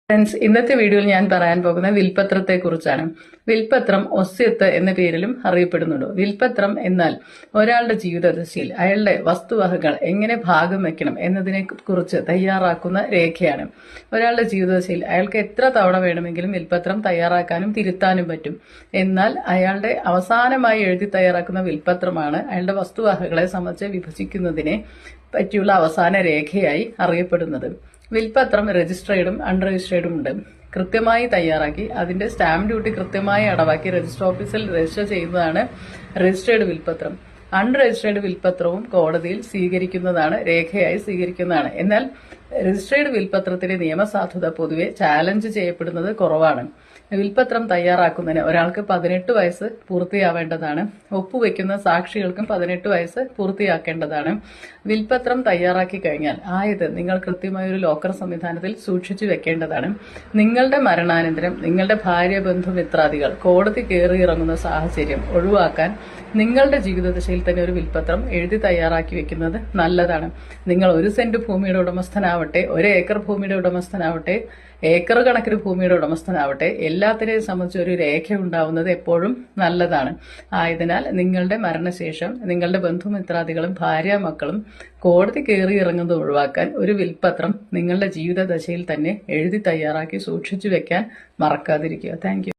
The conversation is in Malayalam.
ഫ്രണ്ട്സ്, ഇന്നത്തെ വീഡിയോയിൽ ഞാൻ പറയാൻ പോകുന്ന വിൽപത്രത്തെ കുറിച്ചാണ്. വിൽപത്രം ഒസ്യത്ത് എന്ന പേരിലും അറിയപ്പെടുന്നുണ്ട്. വിൽപത്രം എന്നാൽ ഒരാളുടെ ജീവിതദശയിൽ അയാളുടെ വസ്തുവകകൾ എങ്ങനെ ഭാഗം വെക്കണം എന്നതിനെ കുറിച്ച് തയ്യാറാക്കുന്ന രേഖയാണ്. ഒരാളുടെ ജീവിതദശയിൽ അയാൾക്ക് എത്ര തവണ വേണമെങ്കിലും വിൽപത്രം തയ്യാറാക്കാനും തിരുത്താനും പറ്റും. എന്നാൽ അയാളുടെ അവസാനമായി എഴുതി തയ്യാറാക്കുന്ന വിൽപത്രമാണ് അയാളുടെ വസ്തുവകകളെ സംബന്ധിച്ച് വിഭജിക്കുന്നതിനെ പറ്റിയുള്ള അവസാന രേഖയായി അറിയപ്പെടുന്നത്. വിൽപത്രം രജിസ്ട്രേഡും അൺരജിസ്ട്രേഡും ഉണ്ട്. കൃത്യമായി തയ്യാറാക്കി അതിന്റെ സ്റ്റാമ്പ് ഡ്യൂട്ടി കൃത്യമായി അടവാക്കി രജിസ്റ്റർ ഓഫീസിൽ രജിസ്റ്റർ ചെയ്യുന്നതാണ് രജിസ്ട്രേഡ് വിൽപത്രം. അൺരജിസ്ട്രേഡ് വിൽപത്രവും കോടതിയിൽ രേഖയായി സ്വീകരിക്കുന്നതാണ്. എന്നാൽ രജിസ്ട്രേഡ് വിൽപത്രത്തിന്റെ നിയമസാധുത പൊതുവെ ചാലഞ്ച് ചെയ്യപ്പെടുന്നത് കുറവാണ്. വിൽപത്രം തയ്യാറാക്കുന്നതിന് ഒരാൾക്ക് 18 വയസ്സ് പൂർത്തിയാവേണ്ടതാണ്. ഒപ്പുവെക്കുന്ന സാക്ഷികൾക്കും 18 വയസ്സ് പൂർത്തിയാക്കേണ്ടതാണ്. വിൽപത്രം തയ്യാറാക്കി കഴിഞ്ഞാൽ നിങ്ങൾ കൃത്യമായ ഒരു ലോക്കർ സംവിധാനത്തിൽ സൂക്ഷിച്ചു വെക്കേണ്ടതാണ്. നിങ്ങളുടെ മരണാനന്തരം നിങ്ങളുടെ ഭാര്യ, ബന്ധു, മിത്രാദികൾ കോടതി കയറിയിറങ്ങുന്ന സാഹചര്യം ഒഴിവാക്കാൻ നിങ്ങളുടെ ജീവിതദശയിൽ തന്നെ ഒരു വിൽപത്രം എഴുതി തയ്യാറാക്കി വെക്കുന്നത് നല്ലതാണ്. നിങ്ങൾ 1 സെന്റ് ഭൂമിയുടെ ഉടമസ്ഥനാവട്ടെ, 1 ഏക്കർ ഭൂമിയുടെ ഉടമസ്ഥനാവട്ടെ, ഏക്കർ കണക്കിന് ഭൂമിയുടെ ഉടമസ്ഥനാവട്ടെ, എല്ലാത്തിനെയും സംബന്ധിച്ച് ഒരു രേഖ ഉണ്ടാവുന്നത് എപ്പോഴും നല്ലതാണ്. ആയതിനാൽ നിങ്ങളുടെ മരണശേഷം നിങ്ങളുടെ ബന്ധുമിത്രാദികളും ഭാര്യ മക്കളും കോടതി കയറി ഇറങ്ങുന്നത് ഒഴിവാക്കാൻ ഒരു വിൽപത്രം നിങ്ങളുടെ ജീവിതദശയിൽ തന്നെ എഴുതി തയ്യാറാക്കി സൂക്ഷിച്ചു വെക്കാൻ മറക്കാതിരിക്കുക. Thank you.